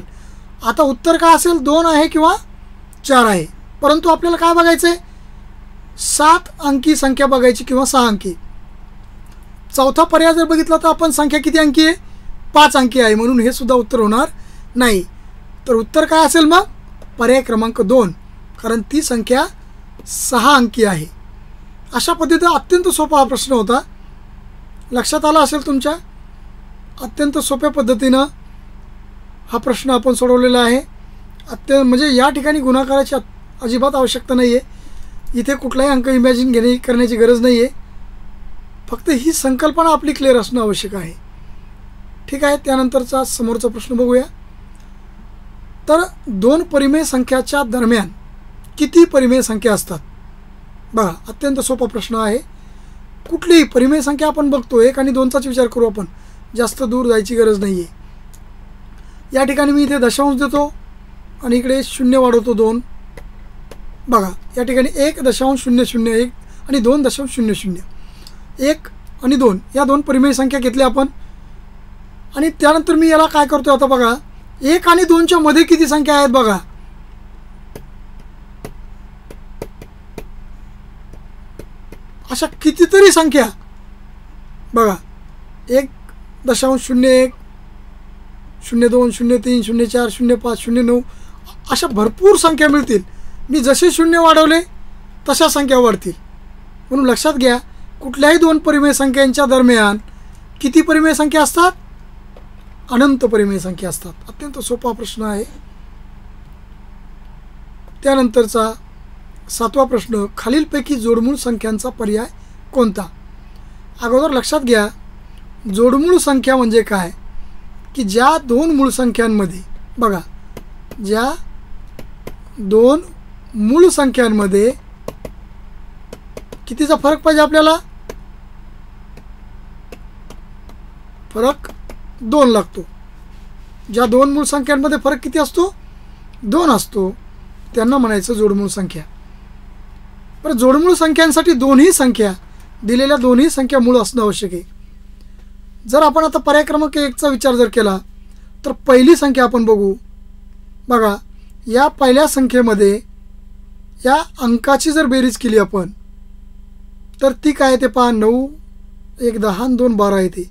आता उत्तर काय असेल, 2 आहे किंवा 4 आहे. परंतु आपल्याला काय बघायचं आहे, 7 अंकी संख्या बघायची किंवा 6 अंकी. चौथा पर्याय जर बघितला तर आपण संख्या किती अंकी आहे, 5 अंकी आहे, म्हणून हे सुद्धा उत्तर होणार नाही. तर उत्तर काय असेल मग, पर्याय क्रमांक 2, कारण ती संख्या 6 अंकी आहे. अशा पद्धतीने अत्यंत सोपा हा प्रश्न होता. लक्षात आला असेल तुमच्या. अत्यंत सोप्या पद्धतीनं हा प्रश्न आपण सोडवलेला आहे. म्हणजे या ठिकाणी गुणाकाराची अजिबात आवश्यकता नाही आहे. इथे कुठलाही अंक इमॅजिन करण्याची गरज नाही आहे. फक्त ही संकल्पना आपली क्लिअर असणं आवश्यक आहे. ठीक आहे, त्यानंतरचा समोरचा प्रश्न बघूया. तर 2 परिमेय संख्याच्या दरम्यान किती परिमेय संख्या असतात. बघा, अत्यंत सोपा प्रश्न आहे. कुठलीही परिमेय संख्या आपण बघतो, 1 आणि 2चाच विचार करू आपण, जास्त दूर जायची गरज नाही आहे. या ठिकाणी मी इथे दशांश देतो आणि इकडे 0 वाढवतो 2. बघा, या ठिकाणी 1.001 आणि 2.00. 1 आणि 2 या 2 परिमेय संख्या घेतल्या आपण. आणि त्यानंतर मी याला काय करतो आता बघा, 1 आणि 2च्या मध्ये किती संख्या आहेत बघा. अशा कितीतरी संख्या बघा, 1.01, 02, 03, 04, 05, 09 अशा भरपूर संख्या मिळतील. मी जसे 0 वाढवले तशा संख्या वाढतील. म्हणून लक्षात घ्या, कुठल्याही 2 परिमेय संख्यांच्या दरम्यान किती परिमेय संख्या असतात, अनंत परिमेय संख्या असतात. अत्यंत सोपा प्रश्न आहे. त्यानंतरचा 7वा प्रश्न, खालीलपैकी जोडमूळ संख्यांचा पर्याय कोणता. अगोदर लक्षात घ्या, जोडमूळ संख्या म्हणजे काय की ज्या दोन मूळ संख्यांमध्ये बघा, ज्या दोन मूळ संख्यांमध्ये कितीचा फरक पाहिजे आपल्याला, फरक 2 लागतो. ज्या दोन मूळ संख्यांमध्ये फरक किती असतो, 2 असतो, त्यांना म्हणायचं जोडमूळ संख्या. बरं, जोडमूळ संख्यांसाठी दोन्ही संख्या, दिलेल्या दोन्ही संख्या मूळ असणं आवश्यक आहे. जर आपण आता पर्याय क्रमांक 1चा विचार जर केला तर पहिली संख्या आपण बघू. बघा, या पहिल्या संख्येमध्ये या अंकाची जर बेरीज केली आपण तर ती काय येते पहा, 9 1 10 आणि 2 12 येते.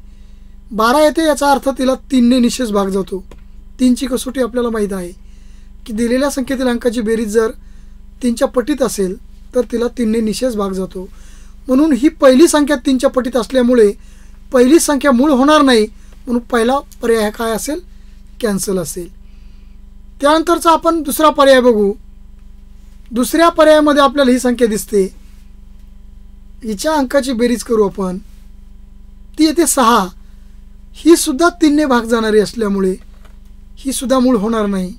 12 येते, याचा अर्थ तिला 3 ने निशेष भाग जातो. 3ची कसोटी आपल्याला माहीत आहे की दिलेल्या संख्येतील अंकाची बेरीज जर 3च्या पटीत असेल तर तिला 3 ने निशेष भाग जातो. म्हणून ही पहिली संख्या 3च्या पटीत असल्यामुळे पहिली संख्या मूळ होणार नाही, म्हणून पहिला पर्याय काय असेल, कॅन्सल असेल. त्यानंतरचा आपण दुसरा पर्याय बघू. दुसऱ्या पर्यायामध्ये आपल्याला ही संख्या दिसते, हिच्या अंकाची बेरीज करू आपण, ती येते 6. ही सुद्धा 3 ने भाग जाणारी असल्यामुळे ही सुद्धा मूळ होणार नाही,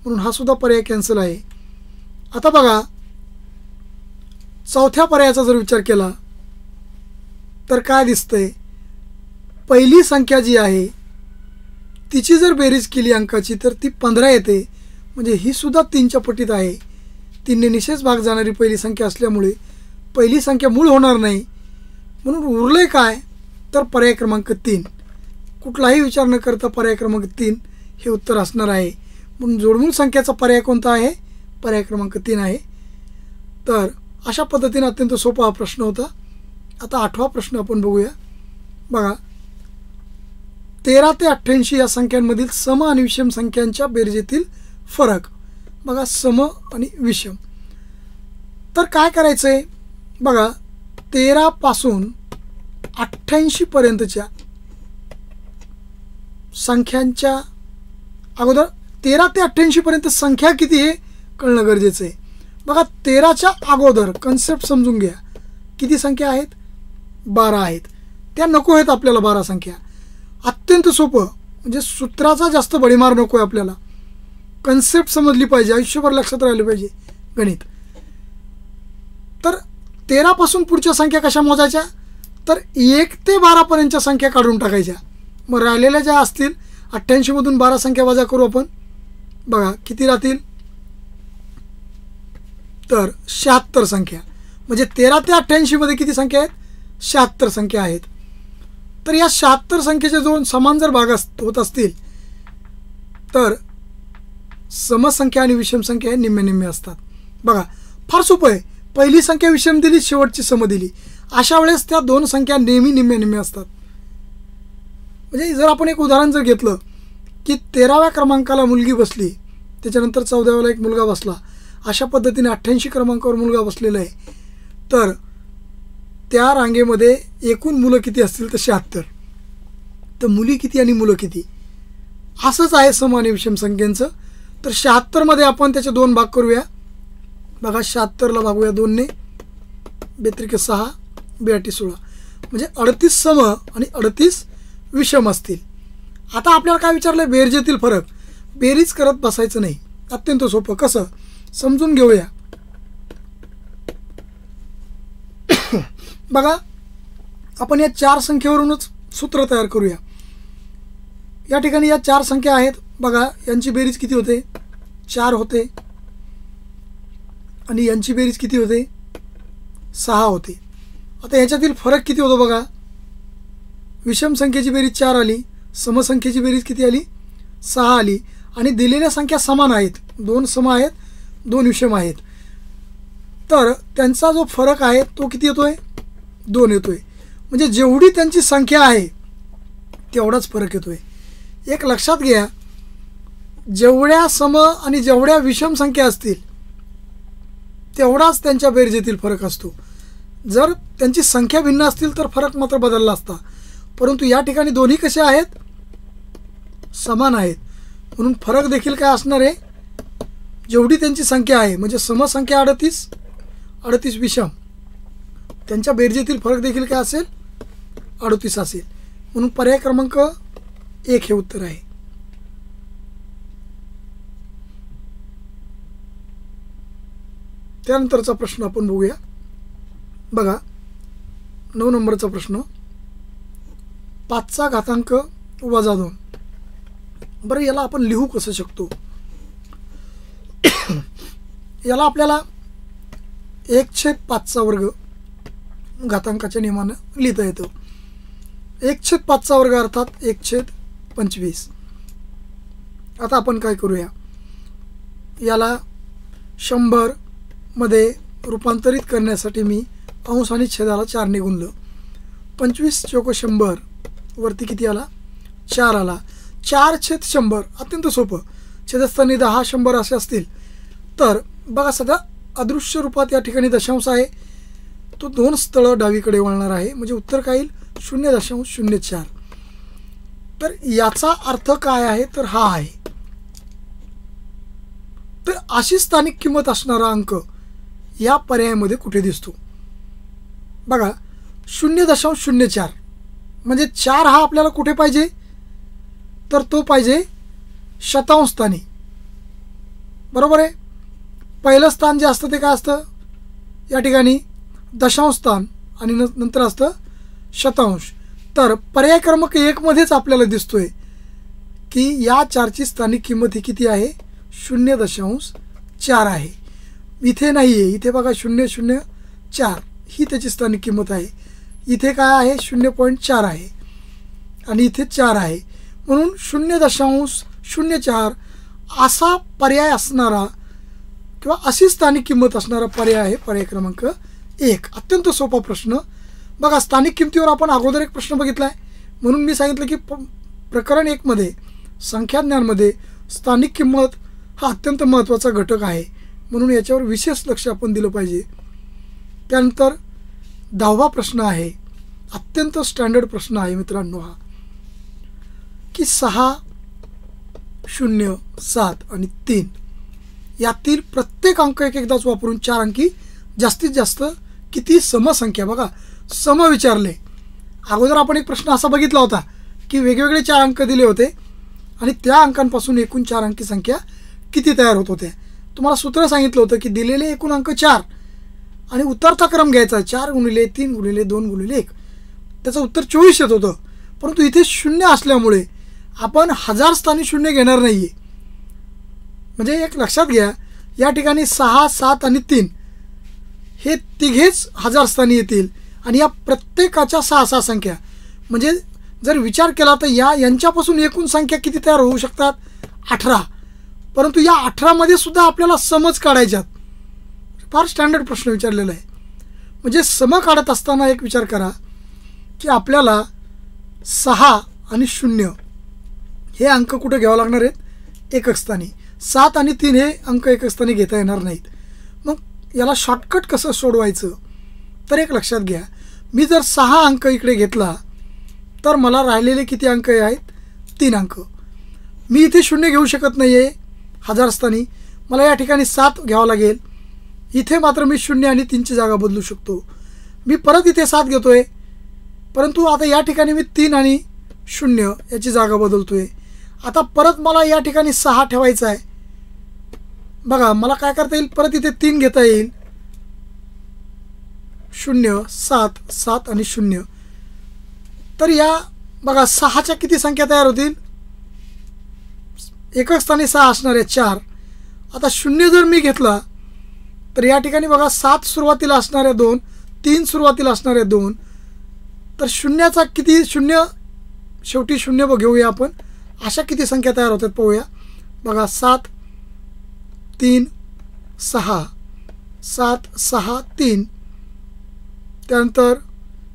म्हणून हा सुद्धा पर्याय कॅन्सल आहे. आता बघा, चौथ्या पर्यायाचा जर विचार केला तर काय दिसतंय, पहिली संख्या जी आहे तिची जर बेरीज केली अंकाची तर ती 15 येते, म्हणजे ही सुद्धा 3च्या पटीत आहे. 3 ने निशेष भाग जाणारी पहिली संख्या असल्यामुळे पहिली संख्या मूळ होणार नाही, म्हणून उरले काय तर पर्याय क्रमांक 3. कुठलाही विचार न करता पर्याय क्रमांक 3 हे उत्तर असणार आहे. म्हणून जोडमूळ संख्याचा पर्याय कोणता आहे, पर्याय क्रमांक 3 आहे. तर अशा पद्धतीने अत्यंत सोपा हा प्रश्न होता. आता 8वा प्रश्न आपण बघूया. बघा, 13 ते 88 या संख्यांमधील सम आणि विषम संख्यांच्या बेरजेतील फरक. बघा, सम आणि विषम. तर काय करायचं आहे, बघा, 13 पासून 88 पर्यंतच्या संख्यांच्या अगोदर 13 ते 88 पर्यंत संख्या किती हे कळणं गरजेचं आहे. बघा, 13च्या अगोदर कन्सेप्ट समजून घ्या, किती संख्या आहेत, 12 आहेत. त्या नको आहेत आपल्याला 12 संख्या. अत्यंत सोपं, म्हणजे सूत्राचा जास्त भडीमार नको आहे आपल्याला. कन्सेप्ट समजली पाहिजे, आयुष्यभर लक्षात राहिली पाहिजे गणित. तर 13 पासून पुढच्या संख्या कशा मोजायच्या, तर 1 ते 12 पर्यंतच्या संख्या काढून टाकायच्या. मग राहिलेल्या ज्या असतील 88 मधून 12 संख्या वजा करू आपण. बघा किती राहतील, तर 76 संख्या. म्हणजे 13 ते 88 मध्ये किती संख्या आहेत, 76 संख्या आहेत. तर या 76 संख्येचे दोन समान जर भाग होत असतील तर समसंख्या आणि विषम संख्या हे निम्मे निम्मे असतात. बघा, फार सोपं आहे. पहिली संख्या विषम दिली, शेवटची सम दिली, अशा वेळेस त्या दोन संख्या नेहमी निम्मे निम्मे असतात. म्हणजे जर आपण एक उदाहरण जर घेतलं की 13व्या क्रमांकाला मुलगी बसली, त्याच्यानंतर 14व्याला एक मुलगा बसला, अशा पद्धतीने 88 क्रमांकावर मुलगा बसलेला आहे, तर त्या रांगेमध्ये एकूण मुलं किती असतील तर 76. तर मुली किती आणि मुलं किती, असंच आहे सम आणि विषम संख्येचं. तर 76 मध्ये आपण त्याचे दोन भाग करूया. बघा, 76 ला भागूया 2 ने, 2 6, 2 16, म्हणजे 38 सम आणि 38 विषम असतील. आता आपल्याला काय विचारलं, बेरजेतील फरक. बेरीज करत बसायचं नाही, अत्यंत सोपं. कसं समजून घेऊया. बघा, आपण या 4 संख्येवरूनच सूत्र तयार करूया. या ठिकाणी या 4 संख्या आहेत. बघा, यांची बेरीज किती होते, 4 होते, आणि यांची बेरीज किती होते, 6 होते. आता याच्यातील फरक किती होतो बघा, विषम संख्येची बेरीज 4 आली, समसंख्येची बेरीज किती आली, 6 आली, आणि दिलेल्या संख्या समान आहेत, 2 सम आहेत, 2 विषम आहेत. तर त्यांचा जो फरक आहे तो किती येतोय, 2 येतोय. म्हणजे जेवढी त्यांची संख्या आहे तेवढाच फरक येतोय. एक लक्षात घ्या, जेवढ्या सम आणि जेवढ्या विषम संख्या असतील तेवढाच त्यांच्या बेरजेतील फरक असतो. जर त्यांची संख्या भिन्न असतील तर फरक मात्र बदलला असता, परंतु या ठिकाणी दोन्ही कसे आहेत, समान आहेत, म्हणून फरक देखील काय असणार आहे, जेवढी त्यांची संख्या आहे, म्हणजे समसंख्या 38, 38 विषम, त्यांच्या बेरजेतील फरक देखील काय असेल, 38 असेल. म्हणून पर्याय क्रमांक 1 हे उत्तर आहे. त्यानंतरचा प्रश्न आपण बघूया. बघा 9 नंबरचा प्रश्न, 5चा घातांक वजा 2. बरं, याला आपण लिहू कसं शकतो? याला आपल्याला 1/5चा वर्ग घातांकाच्या नियमानं लिहिता येतो. 1/5चा वर्ग अर्थात 1/25. आता आपण काय करूया, याला 100 मध्ये रूपांतरित करण्यासाठी मी अंश आणि छेदाला 4 ने गुणलं. 25 चौक 100 वरती किती आला? 4 आला. 4/100 अत्यंत सोपं. छेदस्थानी 10 100 असे असतील तर बघा, सध्या अदृश्य रूपात या ठिकाणी दशांश आहे, तो 2 स्थळं डावीकडे वळणार आहे, म्हणजे उत्तर काय येईल? 0.04. तर याचा अर्थ काय आहे? तर हा आहे. तर अशी स्थानिक किंमत असणारा अंक या पर्यायामध्ये कुठे दिसतो? बघा 0.04 म्हणजे 4 हा आपल्याला कुठे पाहिजे? तर तो पाहिजे शतांश स्थानी. बरोबर आहे. पहिलं स्थान जे असतं ते काय असतं या ठिकाणी? दशांश स्थान, आणि नंतर असतं शतांश. तर पर्याय क्रमांक 1 मध्येच आपल्याला दिसतोय की या 4ची स्थानिक किंमत ही किती आहे? 0.4 आहे. इथे नाही आहे, इथे बघा 0.04 ही त्याची स्थानिक किंमत आहे. इथे काय आहे? 0.4 आहे आणि इथे 4 आहे, म्हणून 0.04 असा पर्याय असणारा किंवा अशी स्थानिक किंमत असणारा पर्याय आहे पर्याय क्रमांक 1. अत्यंत सोपा प्रश्न. बघा स्थानिक किमतीवर आपण अगोदर एक प्रश्न बघितला आहे, म्हणून मी सांगितलं की प्रकरण 1 मध्ये संख्याज्ञानमध्ये स्थानिक किंमत हा अत्यंत महत्त्वाचा घटक आहे, म्हणून याच्यावर विशेष लक्ष आपण दिलं पाहिजे. त्यानंतर 10वा प्रश्न आहे, अत्यंत स्टँडर्ड प्रश्न आहे मित्रांनो हा, की 6, 0, 7 आणि 3 यातील प्रत्येक अंक एकदाच वापरून 4 अंकी जास्तीत जास्त किती समसंख्या? बघा सम विचारले. अगोदर आपण एक प्रश्न असा बघितला होता की वेगवेगळे 4 अंक दिले होते आणि त्या अंकांपासून एकूण 4 अंकी संख्या किती तयार होत होत्या. तुम्हाला सूत्र सांगितलं होतं की दिलेले एकूण अंक 4 आणि उत्तरचा क्रम घ्यायचा 4 गुणिले 3 गुणिले 2 गुणिले 1. त्याचं उत्तर 24 येत होतं. परंतु इथे 0 असल्यामुळे आपण 1000 स्थानी 0 घेणार नाही आहे. म्हणजे एक लक्षात घ्या, या ठिकाणी 6, 7 आणि 3 हे तिघेच 1000 स्थानी येतील आणि या प्रत्येकाच्या 6 संख्या. म्हणजे जर विचार केला तर यांच्यापासून एकूण संख्या किती तयार होऊ शकतात? 18. परंतु या 18 मध्ये सुद्धा आपल्याला समच काढायच्यात. फार स्टँडर्ड प्रश्न विचारलेला आहे. म्हणजे सम काढत असताना एक विचार करा की आपल्याला 6 आणि 0 हे अंक कुठे घ्यावं लागणार आहेत? एकक स्थानी. 7 आणि 3 हे अंक एकक स्थानी घेता येणार नाहीत. मग याला शॉर्टकट कसं सोडवायचं? तर एक लक्षात घ्या, मी जर 6 अंक इकडे घेतला तर मला राहिलेले किती अंक आहेत? 3 अंक. मी इथे 0 घेऊ शकत नाही आहे 1000 स्थानी, मला या ठिकाणी 7 घ्यावं लागेल. इथे मात्र मी 0 आणि 3ची जागा बदलू शकतो. मी परत इथे 7 घेतोय, परंतु आता या ठिकाणी मी 3 आणि 0 याची जागा बदलतोय. आता परत मला या ठिकाणी 6 ठेवायचा आहे. बघा मला काय करता येईल? परत इथे 3 घेता येईल. 0, 7, 7 आणि 0. तर या बघा 6च्या किती संख्या तयार होतील? एकक स्थानी 6 असणारे 4. आता 0 जर मी घेतला तर या ठिकाणी बघा 7 सुरुवातीला असणारे 2, 3 सुरुवातीला असणारे 2. तर 0चा किती? 0 शेवटी 0 घेऊया आपण. अशा किती संख्या तयार होतात पाहूया. बघा 7, 3, 6, 7, 6, 3. त्यानंतर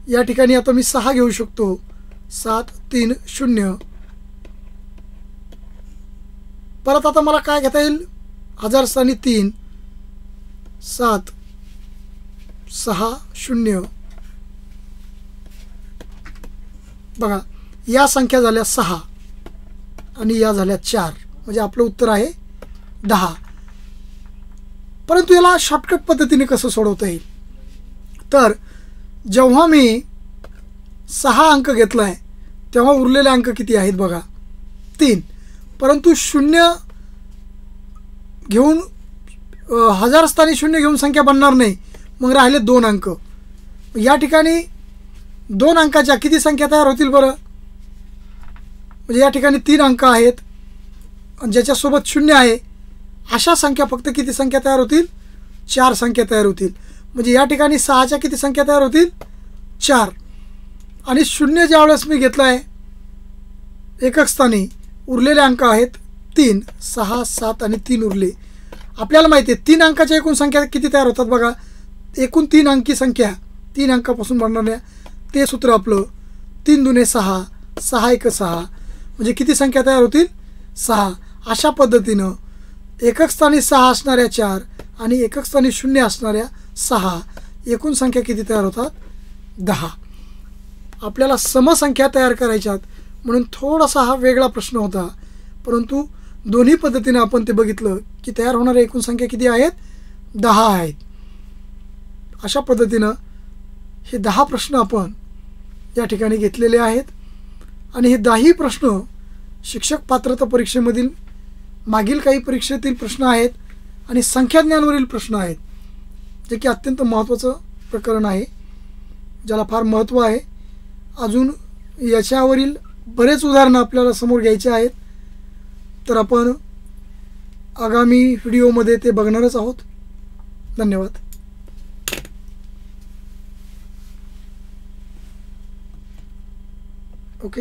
या ठिकाणी आता मी 6 घेऊ शकतो. 7, 3, 0. परत आता मला काय घेता येईल? 1000 स्थानी 3, 7, 6, 0. बघा या संख्या झाल्या 6 आणि या झाल्या 4. म्हणजे आपलं उत्तर आहे 10. परंतु याला शॉर्टकट पद्धतीने कसं सोडवता येईल? तर जेव्हा मी 6 अंक घेतला आहे तेव्हा उरलेले अंक किती आहेत बघा 3. परंतु शून्य घेऊन हजार स्थानी शून्य घेऊन संख्या बनणार नाही, मग राहिले 2 अंक. या ठिकाणी 2 अंकाच्या किती संख्या तयार होतील बरं? म्हणजे या ठिकाणी 3 अंक आहेत आणि ज्याच्यासोबत शून्य आहे अशा संख्या फक्त किती संख्या तयार होतील? 4 संख्या तयार होतील. म्हणजे या ठिकाणी 6च्या किती संख्या तयार होतील? 4. आणि शून्य ज्यावेळेस मी घेतलं आहे एकक स्थानी, उरलेले अंक आहेत 3, 6, 7 आणि 3 उरले. आपल्याला माहिती आहे 3 अंकाच्या एकूण संख्या किती तयार होतात बघा. एकूण 3 अंकी संख्या 3 अंकापासून बनणाऱ्या ते सूत्र आपलं 3 दुने 6, 6 एक 6, म्हणजे किती संख्या तयार होतील? 6. अशा पद्धतीनं एकक स्थानी 6 असणाऱ्या 4 आणि एकक स्थानी 0 असणाऱ्या 6 एकूण संख्या किती तयार होतात? 10. आपल्याला समसंख्या तयार करायच्यात म्हणून थोडासा हा वेगळा प्रश्न होता, परंतु दोन्ही पद्धतीने आपण ते बघितलं की तयार होणाऱ्या एकूण संख्या किती आहेत? 10 आहेत. अशा पद्धतीनं हे 10 प्रश्न आपण या ठिकाणी घेतलेले आहेत आणि हे 10ही प्रश्न शिक्षक पात्रता परीक्षेमधील मागील काही परीक्षेतील प्रश्न आहेत आणि संख्याज्ञानवरील प्रश्न आहेत, जे की अत्यंत महत्त्वाचं प्रकरण आहे, ज्याला फार महत्त्व आहे. अजून याच्यावरील बरेच उदाहरणं आपल्याला समोर घ्यायचे आहेत, तर आपण आगामी व्हिडिओमध्ये ते बघणारच आहोत. धन्यवाद. ओके.